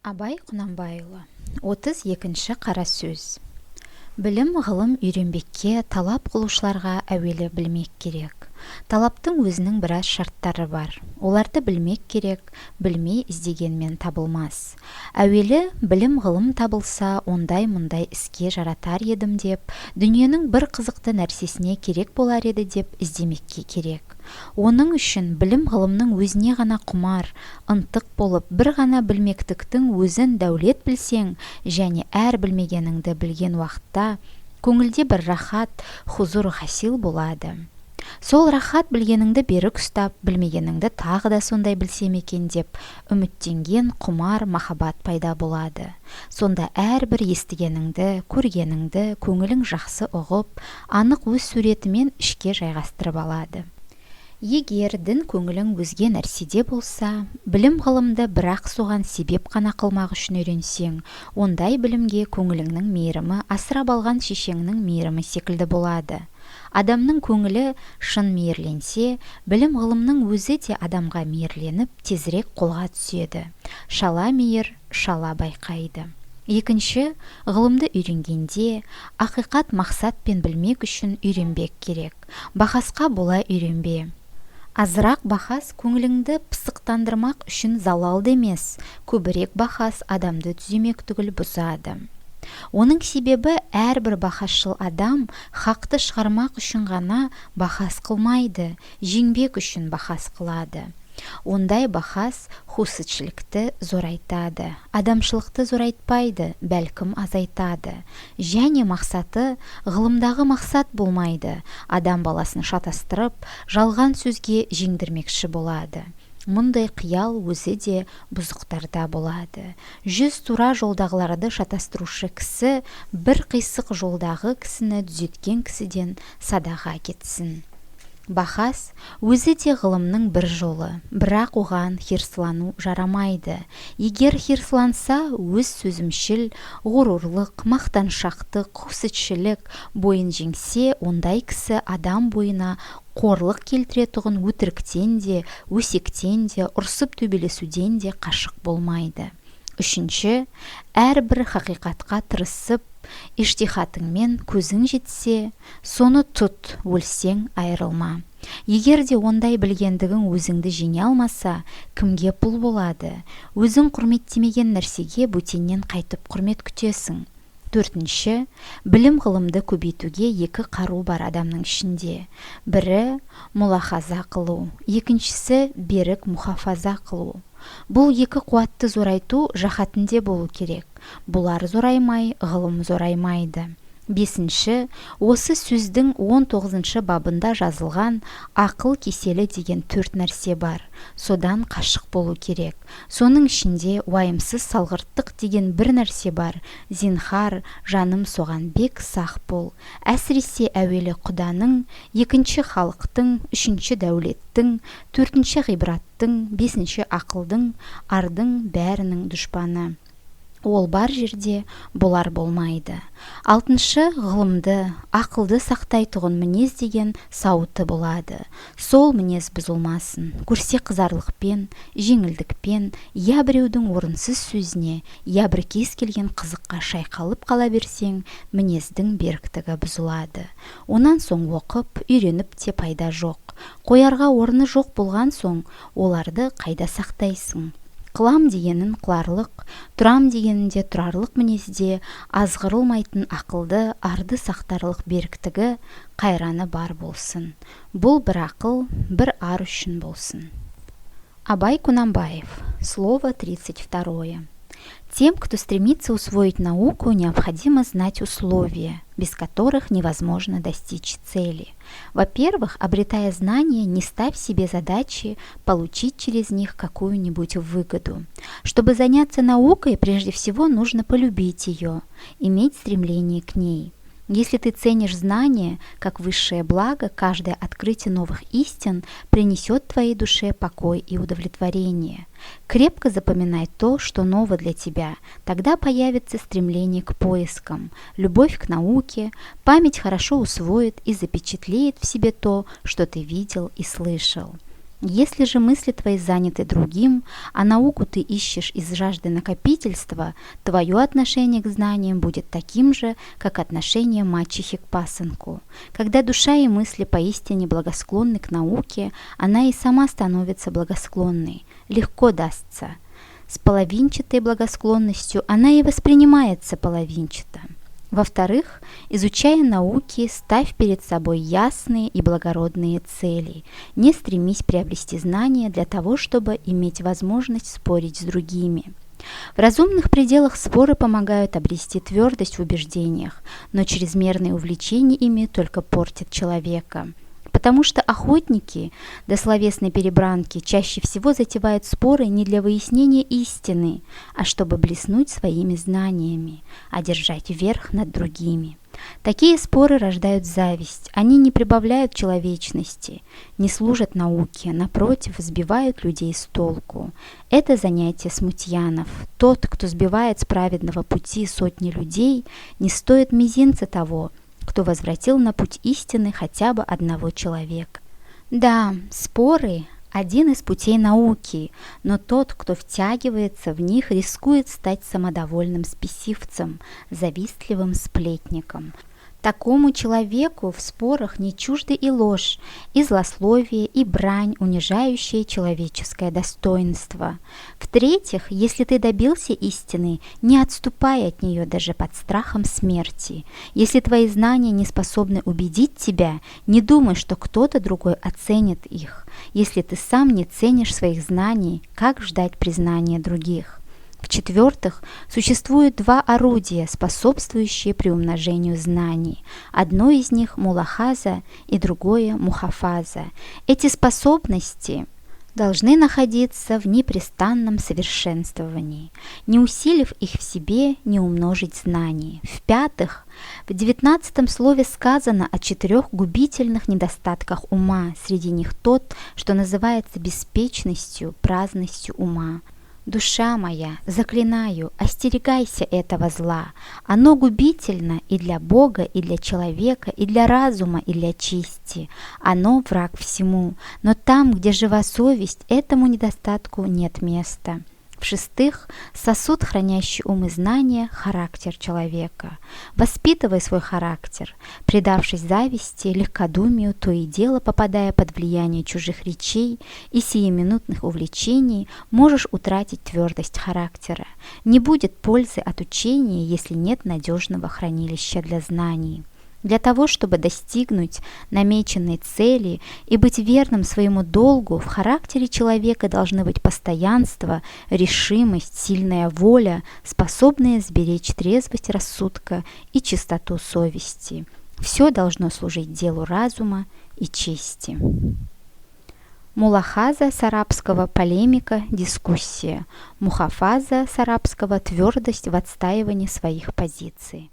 Абай Құнанбайұлы 32-ші қара сөз. Білім ғылым үйренбекке талап қылушыларға әуелі білмек керек. Талаптың өзінің біраз шарттары бар. Оларды білмек керек, білмей іздегенмен табылмас. Әуелі білім ғылым табылса, ондай-мұндай іске жаратар едім деп, дүниенің бір қызықты нәрсесіне керек болар еді деп іздемекке керек. Оның үшін білім ғылымның өзіне ғана құмар, ынтық болып, бір ғана білмектіктің өзін дәулет білсең, және әр білмегеніңді білген уақытта көңілде бір рахат, хузур хасил болады. Сол рахат білгеніңді берік ұстап, білмегеніңді тағы да сондай білсем екен деп үміттенген құмар махаббат пайда болады. Сонда әрбір естігеніңді, көргеніңді көңілің жақсы ұғып, анық өз суретімен ішке жайғастырып алады. Егер дін көңілің өзге нәрседе болса, білім ғылымды бірақ соған себеп қана қылмақ үшін үйренсең, ондай білімге көңіліңнің мейірімі асырап алған шешеңнің мейірімі секілді болады. Адамның көңілі шын мейірленсе, білім ғылымның өзі де адамға мейірленіп, тезірек қолға түседі. Шала мейір, шала байқайды. Екінші, ғылымды үйренгенде, ақиқат мақсатпен білмек үшін үйренбек керек. Бақасқа бола үйренбе. Азырақ бақас көңіліңді пысықтандырмақ үшін залалды емес, көбірек бақас адамды түземек түгіл бұзады. Оның себебі әрбір бақасшыл адам хақты шығармақ үшін ғана бақас қылмайды, жеңбек үшін бақас қылады. Ондай бақас хусетшілікті зорайтады, адамшылықты зорайтпайды, бәлкім азайтады. Және мақсаты ғылымдағы мақсат болмайды, адам баласын шатастырып, жалған сөзге жеңдірмекші болады. Мұндай қиял өзі де бұзықтарда болады. 100 тура жолдағыларды шатастырушы кісі бір қисық жолдағы кісіні түзеткен кісіден садаға кетсін. Бақас өзі де ғылымның бір жолы, бірақ оған хирслану жарамайды. Егер хирсланса, өз сөзімшіл, ғұрурлық, мақтаншақтық, хусетшілік бойын жеңсе, ондай кісі адам бойына қорлық келтіретұғын өтіріктен де, өсектен де, ұрсып төбелесуден де қашық болмайды. Үшінші, әрбір хақиқатқа тырысып, иштихатыңмен көзің жетсе, соны тұт, өлсең айырылма. Егер де ондай білгендігің өзіңді жеңе алмаса, кімге пұл болады? Өзің құрметтемеген нәрсеге бөтеннен қайтып құрмет күтесің. Төртінші, білім ғылымды көбейтуге екі қару бар адамның ішінде. Бірі мұлахаза қылу, екіншісі берік мұхафаза қылу. Бұл екі қуатты зорайту жахатінде болу керек. Бұлар зораймай, ғылым зораймайды. Бесінші, осы сөздің 19 бабында жазылған ақыл кеселі деген 4 нәрсе бар. Содан қашық болу керек. Соның ішінде уайымсыз салғырттық деген бір нәрсе бар. Зинхар, жаным соған бек сақ бол. Әсіресе әуелі құданың, екінші халықтың, үшінші дәулеттің, төртінші ғибраттың, бесінші ақылдың, ардың бәрінің дұшпаны. Ол бар жерде бұлар болмайды. Алтыншы, ғылымды, ақылды сақтайтұғын мінез деген сауыты болады. Сол мінез бұзылмасын. Көрсе қызарлықпен, жеңілдікпен, я біреудің орынсыз сөзіне, я бір кез келген қызыққа шайқалып қала берсең, мінездің беріктігі бұзылады. Онан соң оқып, үйреніп те пайда жоқ. Қоярға орны жоқ болған соң, оларды қайда сақтайсың? Қылам дегенін қыларлық, тұрам дегенінде тұрарлық мінезде азғырылмайтын ақылды, арды сақтарлық беріктігі, қайраны бар болсын. Бұл бір ақыл, бір ар үшін болсын. Абай Кунанбаев. Слово 32. Тем, кто стремится усвоить науку, необходимо знать условия, без которых невозможно достичь цели. Во-первых, обретая знания, не ставь себе задачи получить через них какую-нибудь выгоду. Чтобы заняться наукой, прежде всего нужно полюбить ее, иметь стремление к ней. Если ты ценишь знания как высшее благо, каждое открытие новых истин принесет твоей душе покой и удовлетворение. Крепко запоминай то, что ново для тебя, тогда появится стремление к поискам, любовь к науке, память хорошо усвоит и запечатлеет в себе то, что ты видел и слышал. Если же мысли твои заняты другим, а науку ты ищешь из жажды накопительства, твое отношение к знаниям будет таким же, как отношение мачехи к пасынку. Когда душа и мысли поистине благосклонны к науке, она и сама становится благосклонной, легко дастся. С половинчатой благосклонностью она и воспринимается половинчато. Во-вторых, изучая науки, ставь перед собой ясные и благородные цели. Не стремись приобрести знания для того, чтобы иметь возможность спорить с другими. В разумных пределах споры помогают обрести твердость в убеждениях, но чрезмерное увлечение ими только портит человека. Потому что охотники до словесной перебранки чаще всего затевают споры не для выяснения истины, а чтобы блеснуть своими знаниями, одержать верх над другими. Такие споры рождают зависть, они не прибавляют человечности, не служат науке, напротив, сбивают людей с толку. Это занятие смутьянов. Тот, кто сбивает с праведного пути сотни людей, не стоит мизинца того, кто возвратил на путь истины хотя бы одного человека. Да, споры – один из путей науки, но тот, кто втягивается в них, рискует стать самодовольным спесивцем, завистливым сплетником. Такому человеку в спорах не чужды и ложь, и злословие, и брань, унижающая человеческое достоинство. В-третьих, если ты добился истины, не отступай от нее даже под страхом смерти. Если твои знания не способны убедить тебя, не думай, что кто-то другой оценит их. Если ты сам не ценишь своих знаний, как ждать признания других? В-четвертых, существует два орудия, способствующие приумножению знаний. Одно из них – мулахаза и другое – мухафаза. Эти способности должны находиться в непрестанном совершенствовании, не усилив их в себе, не умножить знаний. В-пятых, в 19 слове сказано о 4 губительных недостатках ума, среди них тот, что называется беспечностью, праздностью ума. Душа моя, заклинаю, остерегайся этого зла. Оно губительно и для Бога, и для человека, и для разума, и для чести. Оно враг всему, но там, где жива совесть, этому недостатку нет места. В-шестых, сосуд, хранящий ум и знания, характер человека. Воспитывай свой характер, предавшись зависти, легкодумию, то и дело попадая под влияние чужих речей и сиюминутных увлечений, можешь утратить твердость характера. Не будет пользы от учения, если нет надежного хранилища для знаний. Для того, чтобы достигнуть намеченной цели и быть верным своему долгу, в характере человека должны быть постоянство, решимость, сильная воля, способные сберечь трезвость рассудка и чистоту совести. Все должно служить делу разума и чести. Мулахаза с арабского полемика, дискуссия. Мухафаза с арабского твердость в отстаивании своих позиций.